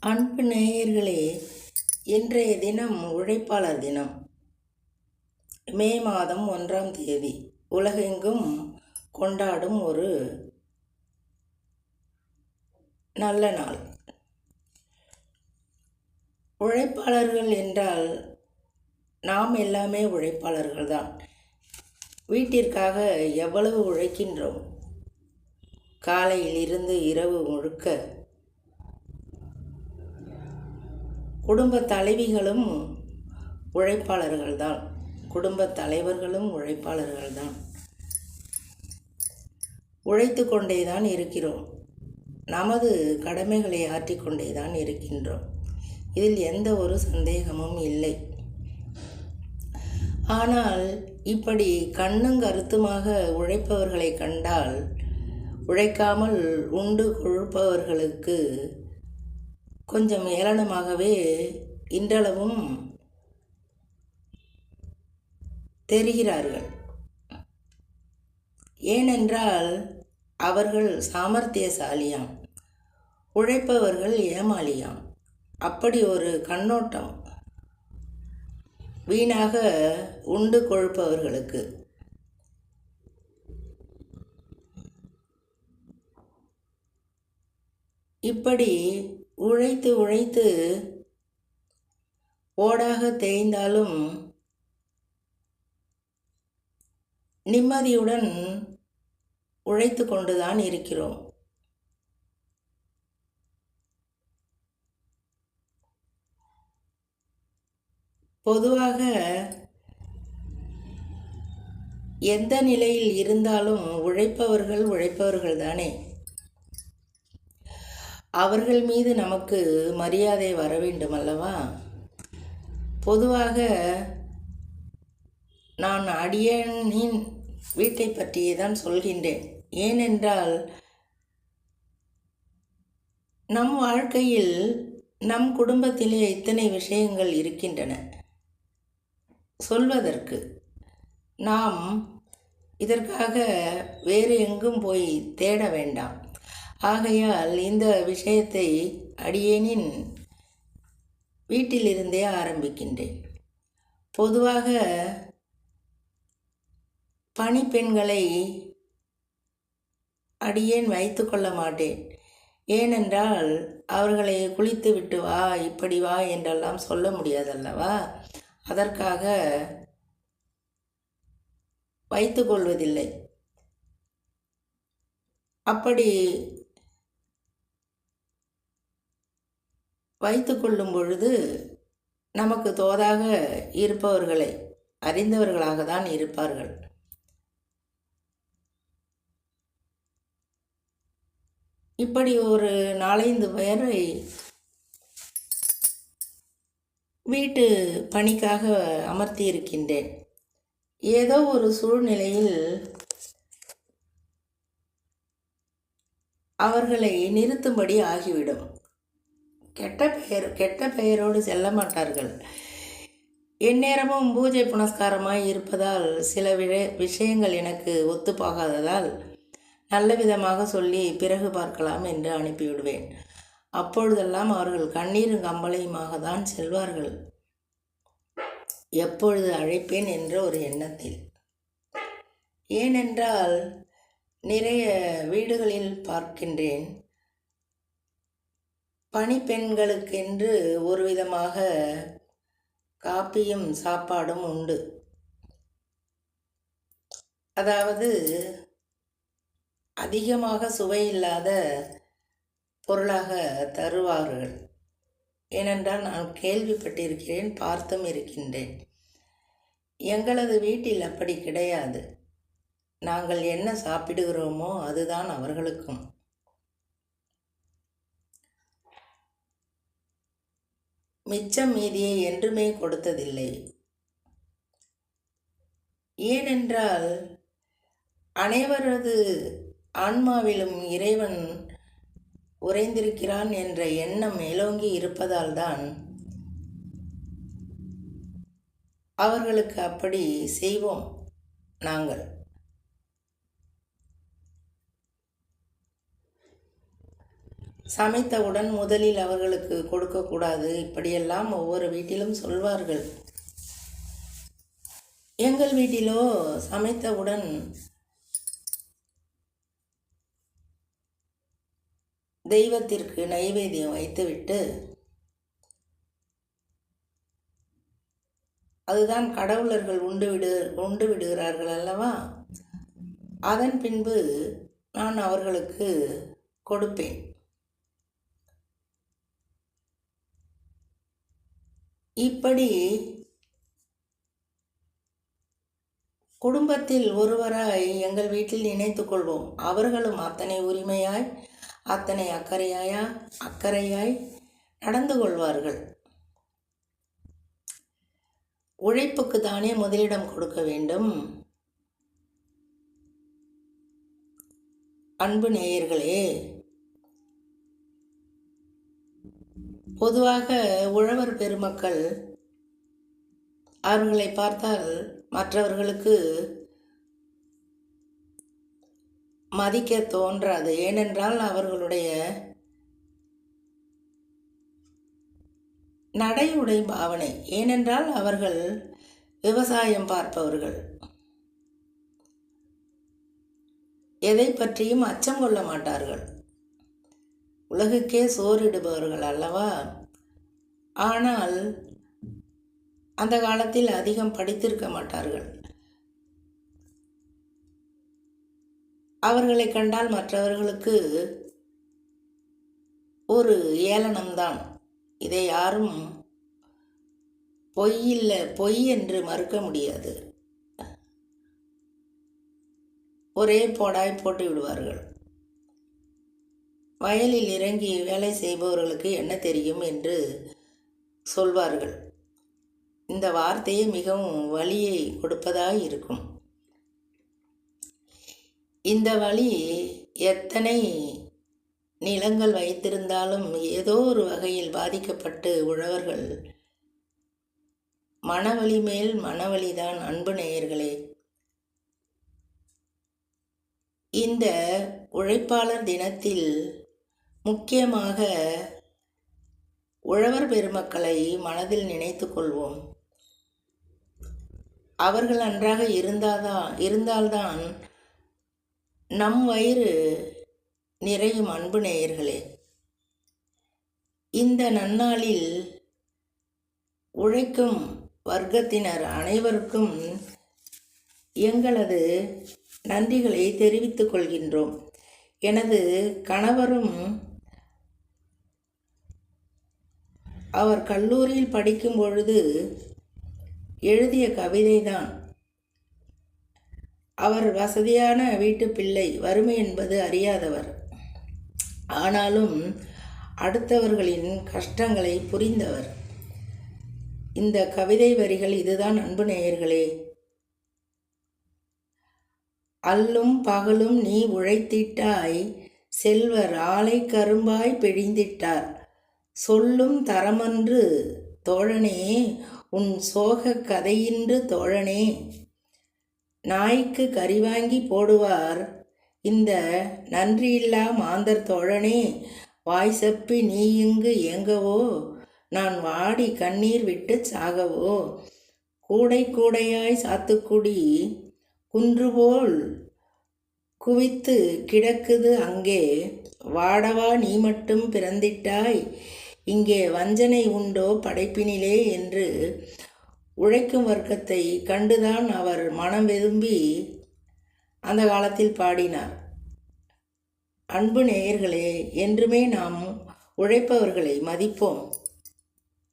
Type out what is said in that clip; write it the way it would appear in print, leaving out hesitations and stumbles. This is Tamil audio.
அன்பு நேயர்களே, இன்றைய தினம் உழைப்பாளர் தினம். மே மாதம் 1ஆம் தேதி உலகெங்கும் கொண்டாடும் ஒரு நல்ல நாள். உழைப்பாளர்கள் என்றால் நாம் எல்லாமே உழைப்பாளர்கள் தான். வீட்டிற்காக எவ்வளவு உழைக்கின்றோம். காலையில் இருந்து இரவு முழுக்க குடும்ப தலைவிகளும் உழைப்பாளர்கள்தான், குடும்ப தலைவர்களும் உழைப்பாளர்கள்தான். உழைத்து கொண்டேதான் இருக்கிறோம். நமது கடமைகளை ஆற்றிக்கொண்டே தான் இருக்கின்றோம். இதில் எந்த ஒரு சந்தேகமும் இல்லை. ஆனால் இப்படி கண்ணும் கருத்துமாக உழைப்பவர்களை கண்டால், உழைக்காமல் உண்டு கொழுப்பவர்களுக்கு கொஞ்சம் ஏளனமாகவே இன்றளவும் தெரிகிறார்கள். ஏனென்றால் அவர்கள் சாமர்த்தியசாலியாம், உழைப்பவர்கள் ஏமாளியாம். அப்படி ஒரு கண்ணோட்டம் வீணாக உண்டு கொழுப்பவர்களுக்கு. இப்படி உழைத்து உழைத்து ஓடாக தேய்ந்தாலும் நிம்மதியுடன் உழைத்து கொண்டுதான் இருக்கிறோம். பொதுவாக எந்த நிலையில் இருந்தாலும் உழைப்பவர்கள் தானே. அவர்கள் மீது நமக்கு மரியாதை வர வேண்டும் அல்லவா? பொதுவாக நான் அடியனின் வீட்டை பற்றியே தான் சொல்கின்றேன். ஏனென்றால் நம் வாழ்க்கையில் நம் குடும்பத்திலே இத்தனை விஷயங்கள் இருக்கின்றன சொல்வதற்கு. நாம் இதற்காக வேறு எங்கும் போய் தேட வேண்டாம். ஆகையால் இந்த விஷயத்தை அடியேனின் வீட்டிலிருந்தே ஆரம்பிக்கின்றேன். பொதுவாக பணிப்பெண்களை அடியேன் வைத்து கொள்ள மாட்டேன். ஏனென்றால் அவர்களை குளித்து விட்டு வா, இப்படி வா என்றெல்லாம் சொல்ல முடியாதல்லவா? அதற்காக வைத்து கொள்வதில்லை. அப்படி வைத்து கொள்ளும் பொழுது நமக்கு தோதாக இருப்பவர்களை அறிந்தவர்களாக தான் இருப்பார்கள். இப்படி ஒரு 4-5 பேரை வீட்டு பணிக்காக அமர்த்தி இருக்கின்றேன். ஏதோ ஒரு சூழ்நிலையில் அவர்களை நிறுத்தும்படி ஆகிவிடும். கெட்ட பெயரோடு செல்ல மாட்டார்கள். எந்நேரமும் பூஜை புனஸ்காரமாய் இருப்பதால் சில விஷயங்கள் எனக்கு ஒத்துப்போகாததால் நல்ல விதமாக சொல்லி பிறகு பார்க்கலாம் என்று அனுப்பிவிடுவேன். அப்பொழுதெல்லாம் அவர்கள் கண்ணீரும் கம்பளையுமாக தான் செல்வார்கள். எப்பொழுது அழைப்பேன் என்ற ஒரு எண்ணத்தில். ஏனென்றால் நிறைய வீடுகளில் பார்க்கின்றேன், பணிப்பெண்களுக்கென்று ஒரு விதமாக காப்பியும் சாப்பாடும் உண்டு. அதாவது அதிகமாக சுவையில்லாத பொருளாக தருவார்கள். ஏனென்றால் நான் கேள்விப்பட்டிருக்கிறேன், பார்த்தும் இருக்கின்றேன். எங்களது வீட்டில் அப்படி கிடையாது. நாங்கள் என்ன சாப்பிடுகிறோமோ அதுதான் அவர்களுக்கும். மிச்சம் மீதியை என்றுமே கொடுத்ததில்லை. ஏனென்றால் அனைவரது ஆன்மாவிலும் இறைவன் உறைந்திருக்கிறான் என்ற எண்ணம் மேலோங்கி இருப்பதால் தான் அவர்களுக்கு அப்படி செய்வோம் நாங்கள். சமைத்தவுடன் முதலில் அவர்களுக்கு கொடுக்கக்கூடாது, இப்படியெல்லாம் ஒவ்வொரு வீட்டிலும் சொல்வார்கள். எங்கள் வீட்டிலோ சமைத்தவுடன் தெய்வத்திற்கு நைவேத்தியம் வைத்துவிட்டு, அதுதான் கடவுளர்கள் உண்டு விடுகிறார்கள் அல்லவா, அதன் பின்பு நான் அவர்களுக்கு கொடுப்பேன். இப்படி குடும்பத்தில் ஒருவராய் எங்கள் வீட்டில் நினைத்து கொள்வோம். அவர்களும் அத்தனை உரிமையாய், அத்தனை அக்கறையாய் நடந்து கொள்வார்கள். உழைப்புக்கு தானே முதலிடம் கொடுக்க வேண்டும். அன்பு நேயர்களே, பொதுவாக உழவர் பெருமக்கள் அவர்களை பார்த்தால் மற்றவர்களுக்கு மதிக்க தோன்றாது. ஏனென்றால் அவர்களுடைய நடை உடை பாவனை, ஏனென்றால் அவர்கள் விவசாயம் பார்ப்பவர்கள், எதை பற்றியும் அச்சம் கொள்ள மாட்டார்கள். உலகுக்கே சோறிடுபவர்கள் அல்லவா. ஆனால் அந்த காலத்தில் அதிகம் படித்திருக்க மாட்டார்கள். அவர்களை கண்டால் மற்றவர்களுக்கு ஒரு ஏளனம்தான். இதை யாரும் பொய் என்று மறுக்க முடியாது. ஒரே போடாய் போட்டு விடுவார்கள். வயலில் இறங்கி வேலை செய்பவர்களுக்கு என்ன தெரியும் என்று சொல்வார்கள். இந்த வார்த்தையே மிகவும் வலியை கொடுப்பதாய் இருக்கும். இந்த வலி எத்தனை நிலங்கள் வைத்திருந்தாலும் ஏதோ ஒரு வகையில் பாதிக்கப்பட்டு உழவர்கள் மனவலி மேல் மனவலிதான். அன்பு நேயர்களே, இந்த உழைப்பாளர் தினத்தில் முக்கியமாக உழவர் பெருமக்களை மனதில் நினைத்து கொள்வோம். அவர்கள் நன்றாக இருந்தால்தான் நம் வயிறு நிறையும். அன்பு நேயர்களே, இந்த நன்னாளில் உழைக்கும் வர்க்கத்தினர் அனைவருக்கும் எங்களது நன்றிகளை தெரிவித்துக் கொள்கின்றோம். எனது கணவரும் அவர் கல்லூரியில் படிக்கும் பொழுது எழுதிய கவிதைதான். அவர் வசதியான வீட்டு பிள்ளை, வறுமை என்பது அறியாதவர். ஆனாலும் அடுத்தவர்களின் கஷ்டங்களை புரிந்தவர். இந்த கவிதை வரிகள் இதுதான். அன்பு நேயர்களே, அல்லும் பகலும் நீ உழைத்திட்டாய், செல்வர் ஆலை கரும்பாய் பிழிந்திட்டார், சொல்லும் தரமன்று தோழனே, உன் சோக கதையின்று தோழனே, நாய்க்கு கறி வாங்கி போடுவார் இந்த நன்றியில்லா மாந்தர் தோழனே, வாய் சப்பி நீ இங்கு ஏங்கவோ, நான் வாடி கண்ணீர் விட்டு சாகவோ, கூடை கூடையாய் சாத்துக்குடி குன்றுபோல் குவித்து கிடக்குது அங்கே, வாடவா நீ மட்டும் பிறந்திட்டாய், இங்கே வஞ்சனை உண்டோ படைப்பினிலே என்று உழைக்கும் வர்க்கத்தை கண்டுதான் அவர் மனம் வெதும்பி அந்த காலத்தில் பாடினார். அன்பு நேயர்களே, என்றுமே நாம் உழைப்பவர்களை மதிப்போம்.